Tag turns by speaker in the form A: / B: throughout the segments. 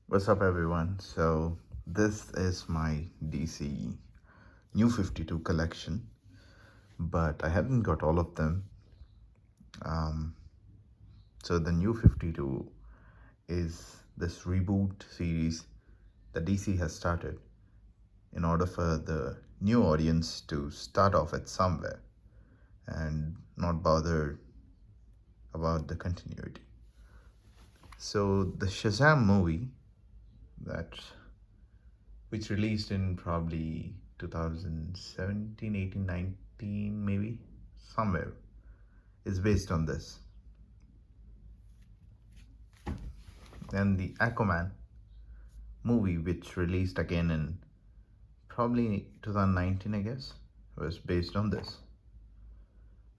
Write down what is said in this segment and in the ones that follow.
A: What's up, everyone? So, this is my DC New 52 collection, but I haven't got all of them. Um, so, the New 52 is this reboot series that DC has started in order for the new audience to start off at somewhere and not bother about the continuity. So, the Shazam movie that which released in probably 2017, 18, 19, maybe somewhere, is based on this. And the Aquaman movie, which released again in probably 2019, I guess, was based on this.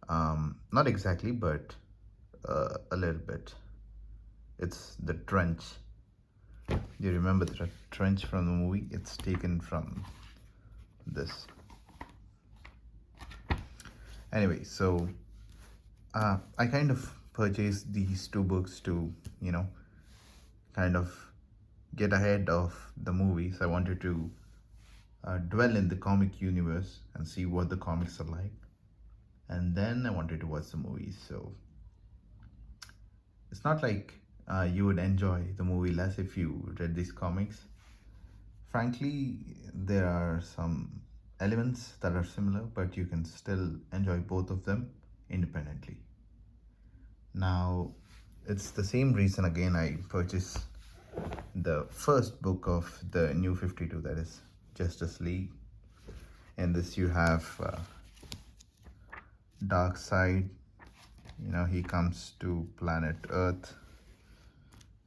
A: Not exactly, but a little bit. It's the trench. Do you remember the trench from the movie? It's taken from this. Anyway, so I kind of purchased these two books to, kind of get ahead of the movies. I wanted to dwell in the comic universe and see what the comics are like. And then I wanted to watch the movies. So it's not like you would enjoy the movie less if you read these comics. Frankly, there are some elements that are similar, but you can still enjoy both of them independently. Now, it's the same reason again I purchased the first book of the New 52, that is Justice League. In this, you have Darkseid. He comes to planet Earth.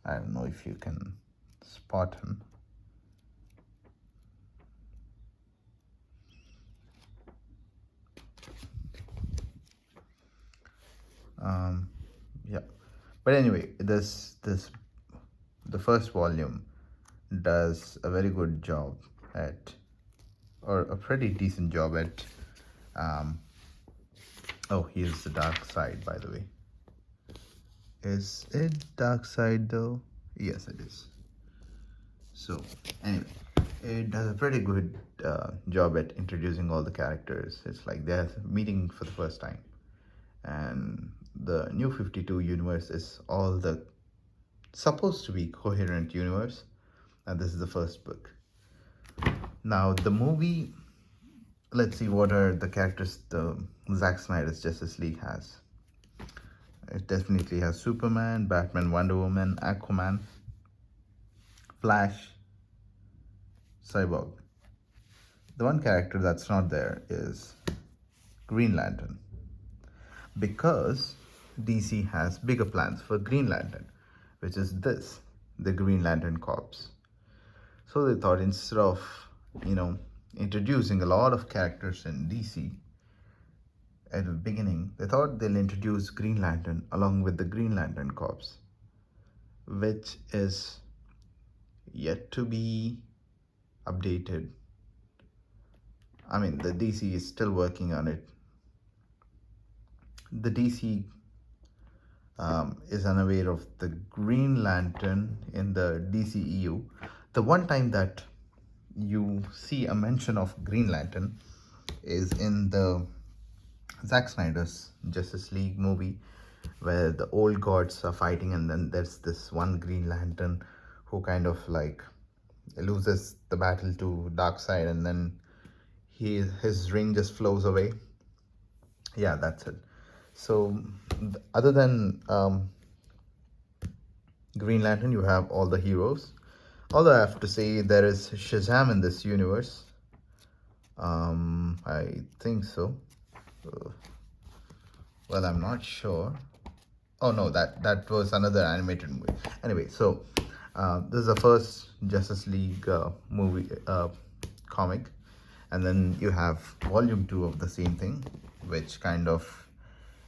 A: I don't know if you can spot him. Yeah, but anyway, the first volume does a very good job at, or a pretty decent job at. Oh, here's the Darkseid, by the way. Is it Darkseid though? Yes, it is. So anyway, it does a pretty good job at introducing all the characters. It's like they're meeting for the first time, and the New 52 universe is all the supposed to be coherent universe, and this is the first book. Now the movie, let's see what are the characters the Zack Snyder's Justice League has. It definitely has Superman, Batman, Wonder Woman, Aquaman, Flash, Cyborg. The one character that's not there is Green Lantern, because DC has bigger plans for Green Lantern, which is this, the Green Lantern Corps. So they thought, instead of, introducing a lot of characters in DC at the beginning, they thought they'll introduce Green Lantern along with the Green Lantern Corps, which is yet to be updated. I mean, the DC is still working on it. The DC is unaware of the Green Lantern in the DCEU. The one time that you see a mention of Green Lantern is in the Zack Snyder's Justice League movie, where the old gods are fighting, and then there's this one Green Lantern who kind of like loses the battle to Darkseid, and then his ring just flows away. Yeah, that's it. So other than Green Lantern, you have all the heroes. Although I have to say, there is Shazam in this universe. I think so. Well, I'm not sure. Oh no, that was another animated movie. Anyway, so this is the first Justice League movie comic, and then you have volume 2 of the same thing, which kind of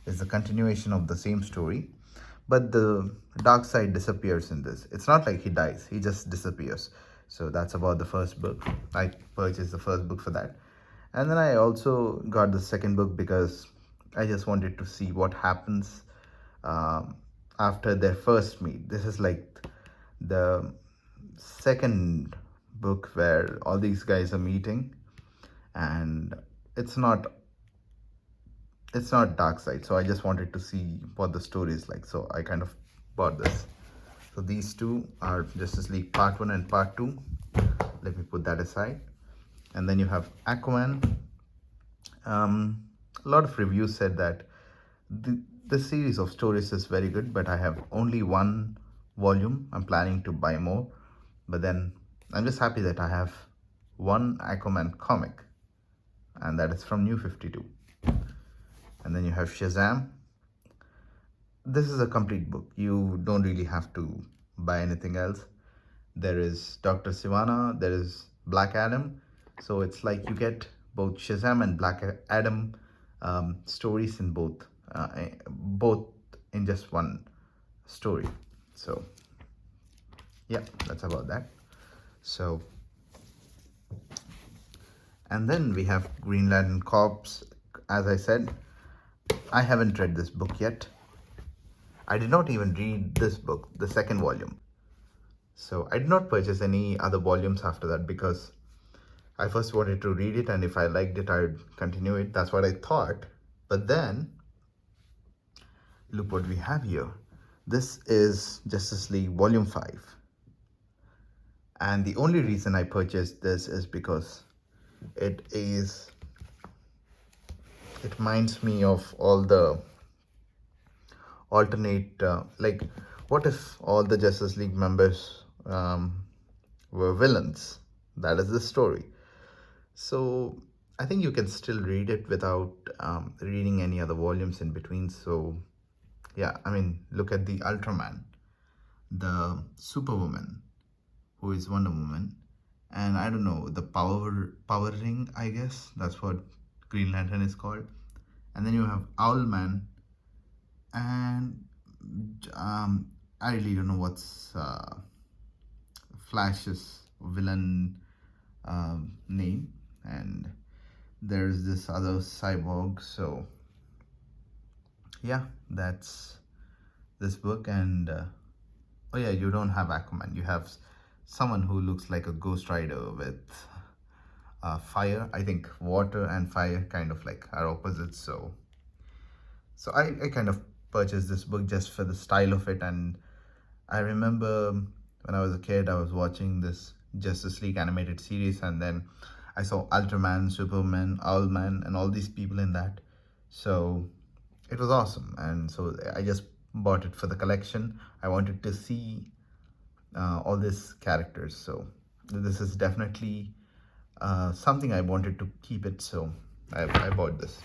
A: is the continuation of the same story, but the Darkseid disappears in this. It's not like he dies, he just disappears. So that's about the first book. I purchased the first book for that, and then I also got the second book because I just wanted to see what happens after their first meet. This is like the second book where all these guys are meeting, and it's not Dark Side, so I just wanted to see what the story is like, so I kind of bought this. So these two are Justice League Part 1 and Part 2. Let me put that aside. And then you have Aquaman. A lot of reviews said that the series of stories is very good, but I have only one volume. I'm planning to buy more, but then I'm just happy that I have one Aquaman comic, and that is from New 52. And then you have Shazam. This is a complete book. You don't really have to buy anything else. There is Dr. Sivana, there is Black Adam. So it's like you get both Shazam and Black Adam stories in both in just one story. So yeah, that's about that. So, and then we have Green Lantern Corps. As I said, I haven't read this book yet. I did not even read this book, the second volume. So I did not purchase any other volumes after that because I first wanted to read it, and if I liked it, I would continue it. That's what I thought. But then, look what we have here. This is Justice League Volume 5. And the only reason I purchased this is because it reminds me of all the alternate, like, what if all the Justice League members were villains? That is the story. So I think you can still read it without reading any other volumes in between. So yeah, I mean, look at the Ultraman, the Superwoman, who is Wonder Woman, and I don't know, the power ring, I guess that's what Green Lantern is called. And then you have Owlman, and I really don't know what's Flash's villain name. And there's this other cyborg. So yeah, that's this book. And oh yeah, you don't have Aquaman, you have someone who looks like a Ghost Rider with fire. I think water and fire kind of like are opposites. So I kind of purchased this book just for the style of it. And I remember when I was a kid, I was watching this Justice League animated series, and then I saw Ultraman, Superman, Owlman, and all these people in that. So it was awesome, and so I just bought it for the collection. I wanted to see all these characters. So this is definitely something I wanted to keep it. So I bought this.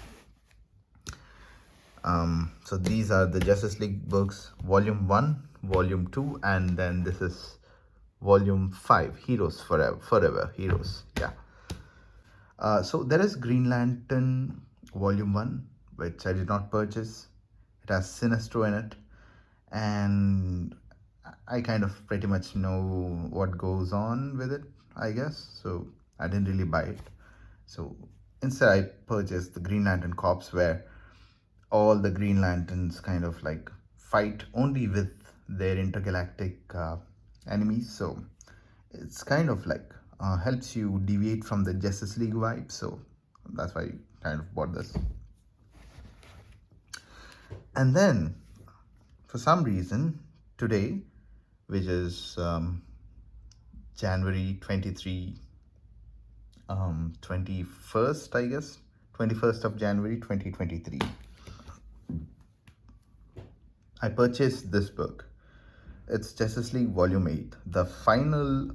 A: So these are the Justice League books, Volume 1, Volume 2, and then this is Volume 5, Heroes Forever Heroes. Yeah. So there is Green Lantern Volume 1, which I did not purchase. It has Sinestro in it, and I kind of pretty much know what goes on with it, I guess. So I didn't really buy it. So instead I purchased the Green Lantern Corps, where all the Green Lanterns kind of like fight only with their intergalactic enemies. So it's kind of like helps you deviate from the Justice League vibe. So that's why I kind of bought this. And then for some reason today, which is January 23, 21st, I guess, 21st of January 2023, I purchased this book. It's Justice League Volume 8, the final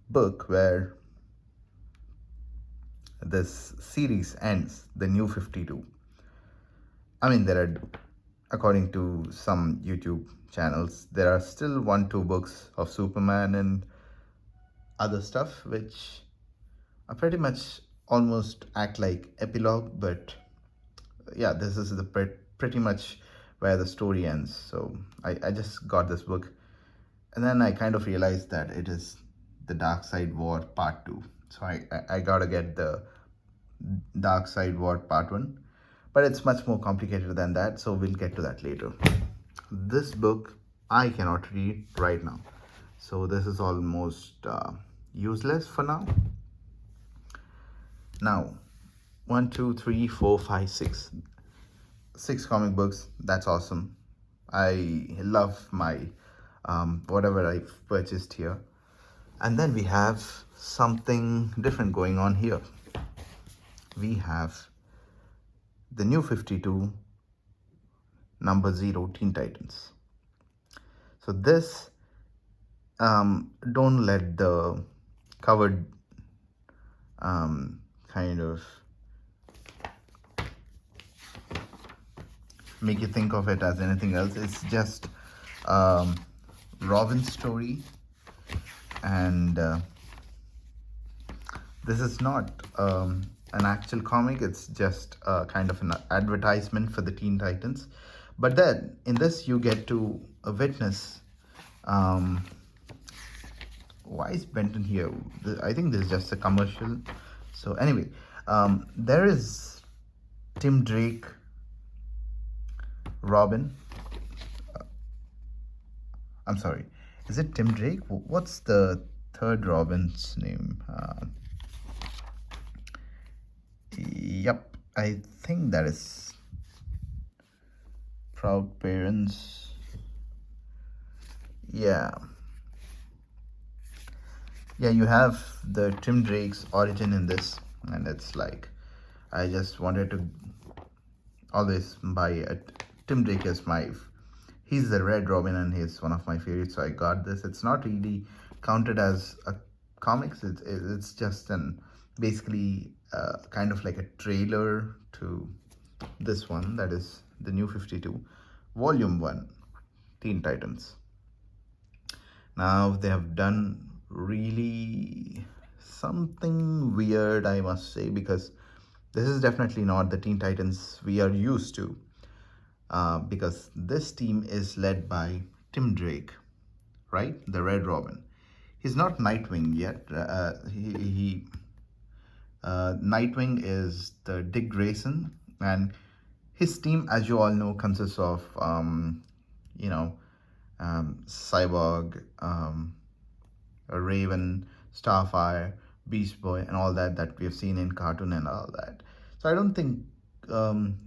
A: book where this series ends, the New 52. I mean, there are, according to some YouTube channels, there are still 1-2 books of Superman and other stuff, which are pretty much almost act like epilogue. But yeah, this is the pretty much where the story ends. So I just got this book, and then I kind of realized that it is the Dark Side War Part 2. So I gotta get the Dark Side War Part 1, but it's much more complicated than that, so we'll get to that later. This book I cannot read right now. So this is almost useless for now. Now, 1, 2, 3, 4, 5, 6. 6 comic books. That's awesome. I love my whatever I've purchased here. And then we have something different going on here. We have the New 52 number 0 Teen Titans. So this, don't let the covered kind of make you think of it as anything else. It's just Robin's story, and this is not an actual comic. It's just kind of an advertisement for the Teen Titans. But then in this you get to witness why is Benton here? I think this is just a commercial. So anyway, there is Tim Drake, Robin. I'm sorry, is it Tim Drake? What's the third Robin's name? Yep, I think that is Proud Parents. Yeah, you have the Tim Drake's origin in this, and it's like I just wanted to always buy a Tim Drake as he's the Red Robin and he's one of my favorites, so I got this. It's not really counted as a comics. It's just an basically kind of like a trailer to this one, that is the New 52 Volume 1 Teen Titans. Now they have done really something weird, I must say, because this is definitely not the Teen Titans we are used to, because this team is led by Tim Drake, right? The Red Robin. He's not Nightwing yet. Nightwing is the Dick Grayson, and his team, as you all know, consists of Cyborg, Raven, Starfire, Beast Boy, and all that we have seen in cartoon and all that. So I don't think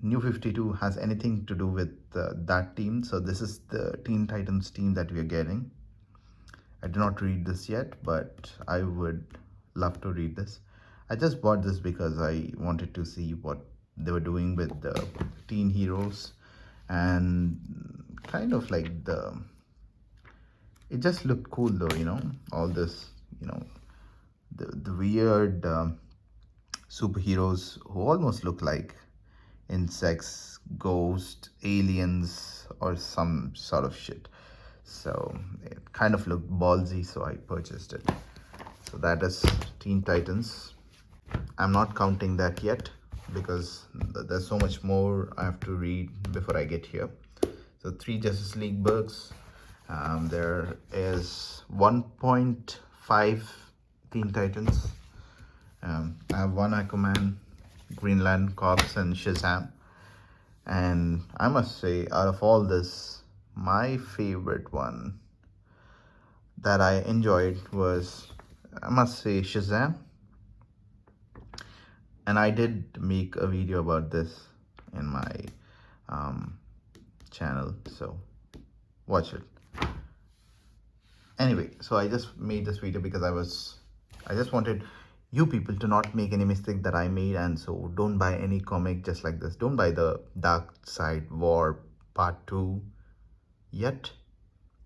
A: New 52 has anything to do with that team. So this is the Teen Titans team that we are getting. I did not read this yet, but I would love to read this. I just bought this because I wanted to see what they were doing with the teen heroes, and kind of like it just looked cool though, all this, the weird superheroes who almost look like insects, ghosts, aliens, or some sort of shit. So it kind of looked ballsy, so I purchased it. So that is Teen Titans. I'm not counting that yet because there's so much more I have to read before I get here. So 3 Justice League books. There is 1.5 Teen Titans. I have 1 Aquaman, Greenland, Corps, and Shazam. And I must say, out of all this, my favorite one that I enjoyed was, I must say, Shazam. And I did make a video about this in my channel, so watch it. Anyway, so I just made this video because I just wanted you people to not make any mistake that I made, and so don't buy any comic just like this. Don't buy the Dark Side War Part 2 yet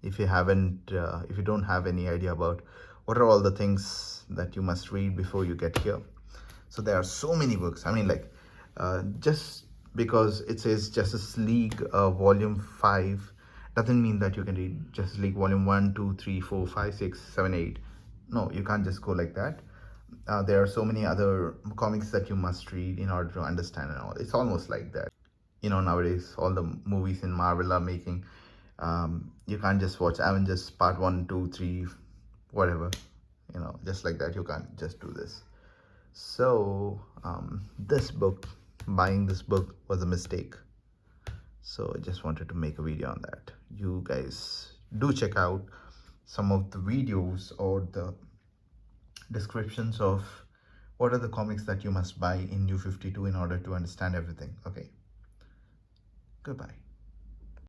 A: if you haven't if you don't have any idea about what are all the things that you must read before you get here. So there are so many books. I mean, like just because it says Justice League Volume 5 doesn't mean that you can read Justice League Volume 1, 2, 3, 4, 5, 6, 7, 8. No, you can't just go like that. There are so many other comics that you must read in order to understand and all. It's almost like that. Nowadays, all the movies in Marvel are making, you can't just watch Avengers Part 1, 2, 3, whatever. Just like that, you can't just do this. So, this book, buying this book was a mistake. So I just wanted to make a video on that. You guys do check out some of the videos or the descriptions of what are the comics that you must buy in New 52 in order to understand everything. Okay, goodbye.